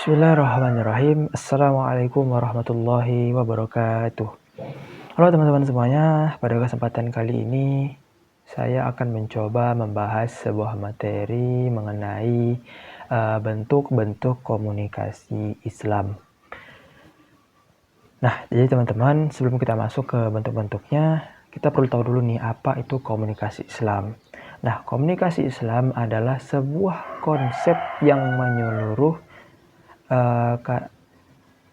Bismillahirrahmanirrahim. Assalamualaikum warahmatullahi wabarakatuh. Halo teman-teman semuanya, pada kesempatan kali ini saya akan mencoba membahas sebuah materi mengenai bentuk-bentuk komunikasi Islam. Nah, jadi teman-teman, sebelum kita masuk ke bentuk-bentuknya, kita perlu tahu dulu nih apa itu komunikasi Islam. Nah, komunikasi Islam adalah sebuah konsep yang menyeluruh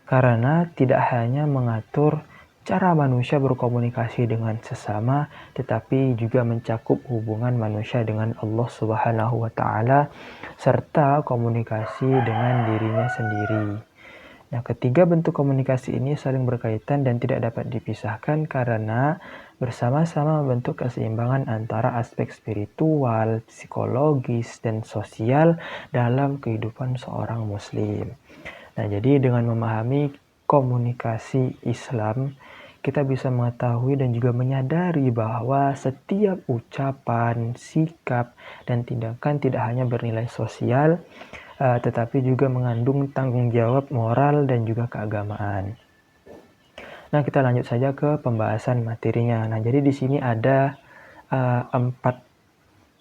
karena tidak hanya mengatur cara manusia berkomunikasi dengan sesama, tetapi juga mencakup hubungan manusia dengan Allah Subhanahu wa Ta'ala, serta komunikasi dengan dirinya sendiri. Nah, ketiga bentuk komunikasi ini saling berkaitan dan tidak dapat dipisahkan karena bersama-sama membentuk keseimbangan antara aspek spiritual, psikologis, dan sosial dalam kehidupan seorang muslim. Nah, jadi dengan memahami komunikasi Islam, kita bisa mengetahui dan juga menyadari bahwa setiap ucapan, sikap, dan tindakan tidak hanya bernilai sosial, tetapi juga mengandung tanggung jawab moral dan juga keagamaan. Nah, kita lanjut saja ke pembahasan materinya. Nah, jadi di sini ada 4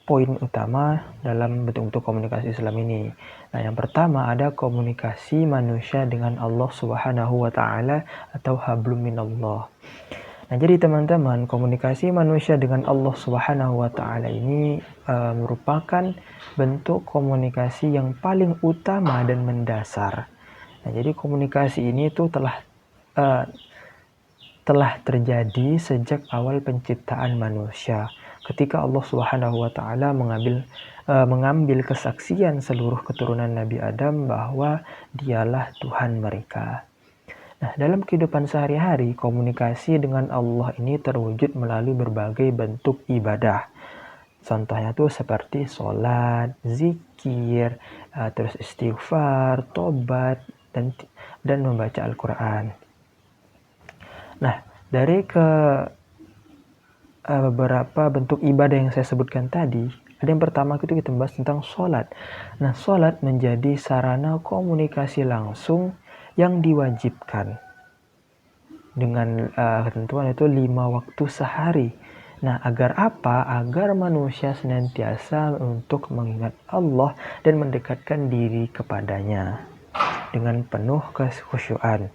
poin utama dalam bentuk-bentuk komunikasi Islam ini. Nah, yang pertama ada komunikasi manusia dengan Allah Subhanahu wa Ta'ala atau hablum minallah. Nah, jadi teman-teman, komunikasi manusia dengan Allah Subhanahu wa Ta'ala ini merupakan bentuk komunikasi yang paling utama dan mendasar. Nah, jadi komunikasi ini tuh telah terjadi sejak awal penciptaan manusia. Ketika Allah Subhanahu wa Ta'ala mengambil kesaksian seluruh keturunan Nabi Adam bahwa dialah Tuhan mereka. Nah, dalam kehidupan sehari-hari, komunikasi dengan Allah ini terwujud melalui berbagai bentuk ibadah. Contohnya tuh seperti sholat, zikir, terus istighfar, tobat, dan membaca Al-Quran. Nah, dari beberapa bentuk ibadah yang saya sebutkan tadi, ada yang pertama itu kita bahas tentang sholat. Nah, sholat menjadi sarana komunikasi langsung yang diwajibkan dengan ketentuan itu 5 waktu sehari. Nah, agar apa? Agar manusia senantiasa untuk mengingat Allah dan mendekatkan diri kepadanya dengan penuh kekhusyuan.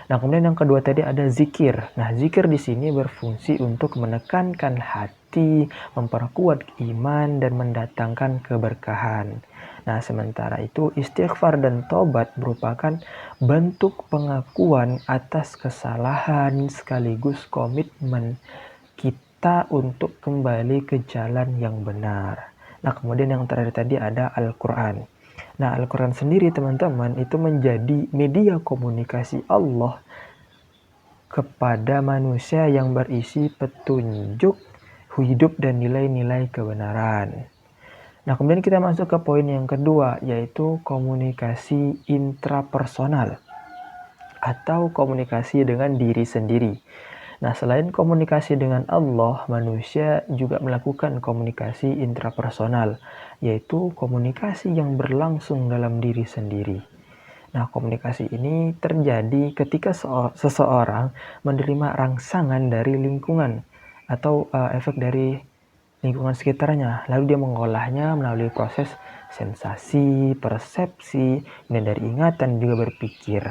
Nah, kemudian yang kedua tadi ada zikir. Nah, zikir di sini berfungsi untuk menekankan hati, memperkuat iman, dan mendatangkan keberkahan. Nah, sementara itu istighfar dan tobat merupakan bentuk pengakuan atas kesalahan sekaligus komitmen kita untuk kembali ke jalan yang benar. Nah, kemudian yang terakhir tadi ada Al-Quran. Nah, Al-Quran sendiri teman-teman itu menjadi media komunikasi Allah kepada manusia yang berisi petunjuk hidup dan nilai-nilai kebenaran. Nah, kemudian kita masuk ke poin yang kedua, yaitu komunikasi intrapersonal atau komunikasi dengan diri sendiri. Nah, selain komunikasi dengan Allah, manusia juga melakukan komunikasi intrapersonal, yaitu komunikasi yang berlangsung dalam diri sendiri. Nah, komunikasi ini terjadi ketika seseorang menerima rangsangan dari lingkungan atau efek dari lingkungan sekitarnya, lalu dia mengolahnya melalui proses sensasi, persepsi, dan dari ingatan juga berpikir.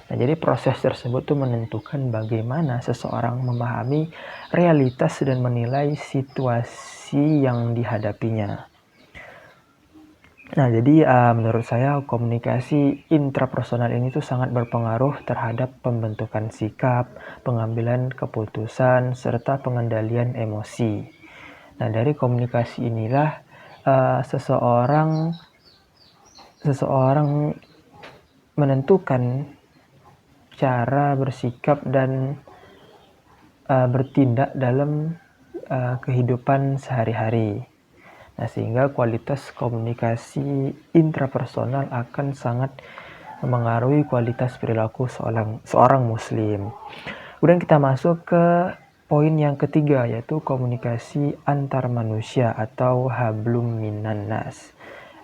Nah, jadi proses tersebut tuh menentukan bagaimana seseorang memahami realitas dan menilai situasi yang dihadapinya. Nah, jadi menurut saya komunikasi intrapersonal ini tuh sangat berpengaruh terhadap pembentukan sikap, pengambilan keputusan, serta pengendalian emosi. Nah, dari komunikasi inilah seseorang menentukan cara bersikap dan bertindak dalam kehidupan sehari-hari. Nah, sehingga kualitas komunikasi intrapersonal akan sangat memengaruhi kualitas perilaku seorang muslim. Kemudian kita masuk ke poin yang ketiga, yaitu komunikasi antar manusia atau hablum minan nas.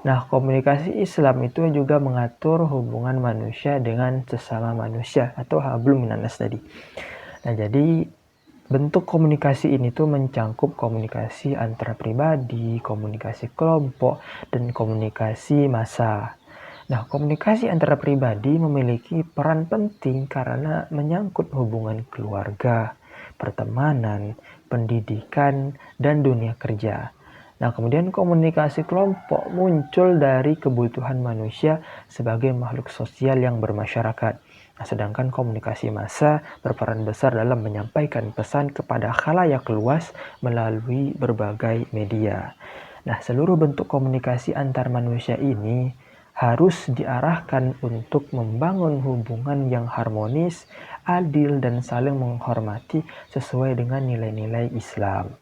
Nah, komunikasi Islam itu juga mengatur hubungan manusia dengan sesama manusia atau hablum minannas tadi. Nah, jadi bentuk komunikasi ini tuh mencangkup komunikasi antar pribadi, komunikasi kelompok, dan komunikasi massa. Nah, komunikasi antara pribadi memiliki peran penting karena menyangkut hubungan keluarga, pertemanan, pendidikan, dan dunia kerja. Nah, kemudian komunikasi kelompok muncul dari kebutuhan manusia sebagai makhluk sosial yang bermasyarakat. Nah, sedangkan komunikasi massa berperan besar dalam menyampaikan pesan kepada khalayak luas melalui berbagai media. Nah, seluruh bentuk komunikasi antar manusia ini harus diarahkan untuk membangun hubungan yang harmonis, adil, dan saling menghormati sesuai dengan nilai-nilai Islam.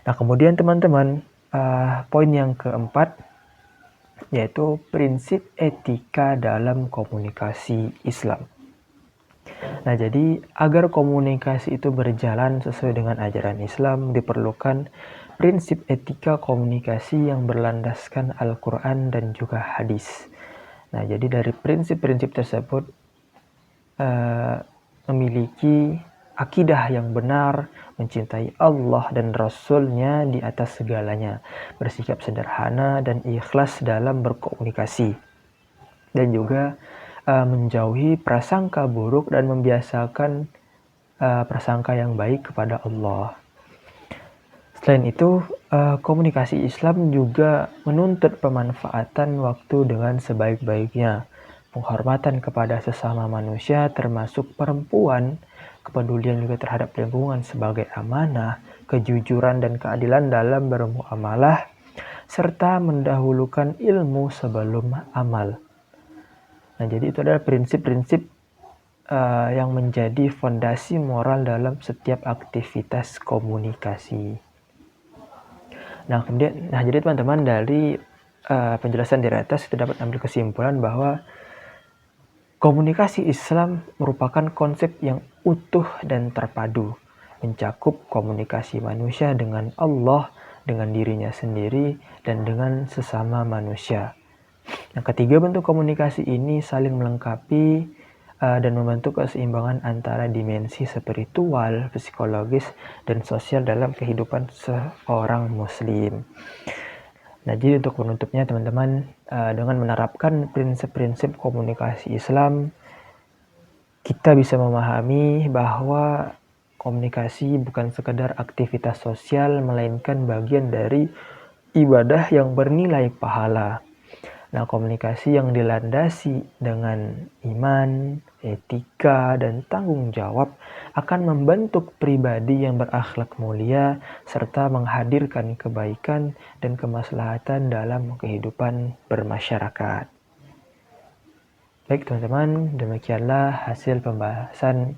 Nah, kemudian teman-teman, poin yang keempat yaitu prinsip etika dalam komunikasi Islam. Nah, jadi agar komunikasi itu berjalan sesuai dengan ajaran Islam, diperlukan prinsip etika komunikasi yang berlandaskan Al-Quran dan juga hadis. Nah, jadi dari prinsip-prinsip tersebut memiliki akidah yang benar, mencintai Allah dan Rasul-Nya di atas segalanya, bersikap sederhana dan ikhlas dalam berkomunikasi, dan juga menjauhi prasangka buruk dan membiasakan prasangka yang baik kepada Allah. Selain itu, komunikasi Islam juga menuntut pemanfaatan waktu dengan sebaik-baiknya, penghormatan kepada sesama manusia termasuk perempuan, kepedulian juga terhadap lingkungan sebagai amanah, kejujuran dan keadilan dalam bermuamalah, serta mendahulukan ilmu sebelum amal. Nah, jadi itu adalah prinsip-prinsip yang menjadi fondasi moral dalam setiap aktivitas komunikasi. Nah, jadi teman-teman, dari penjelasan di atas kita dapat ambil kesimpulan bahwa komunikasi Islam merupakan konsep yang utuh dan terpadu, mencakup komunikasi manusia dengan Allah, dengan dirinya sendiri, dan dengan sesama manusia. Yang ketiga, bentuk komunikasi ini saling melengkapi dan membentuk keseimbangan antara dimensi spiritual, psikologis, dan sosial dalam kehidupan seorang muslim. Nah, jadi untuk penutupnya teman-teman, dengan menerapkan prinsip-prinsip komunikasi Islam, kita bisa memahami bahwa komunikasi bukan sekedar aktivitas sosial, melainkan bagian dari ibadah yang bernilai pahala. Nah, komunikasi yang dilandasi dengan iman, etika, dan tanggung jawab akan membentuk pribadi yang berakhlak mulia serta menghadirkan kebaikan dan kemaslahatan dalam kehidupan bermasyarakat. Baik teman-teman, demikianlah hasil pembahasan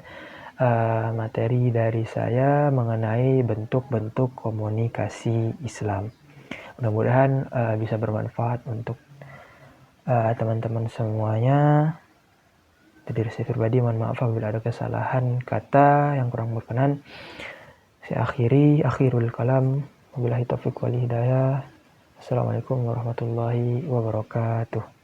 materi dari saya mengenai bentuk-bentuk komunikasi Islam. Mudah-mudahan bisa bermanfaat untuk teman-teman semuanya. Dari saya pribadi mohon maaf apabila ada kesalahan kata yang kurang berkenan. Saya akhirul kalam. Wabillahi taufiq wal hidayah. Assalamualaikum warahmatullahi wabarakatuh.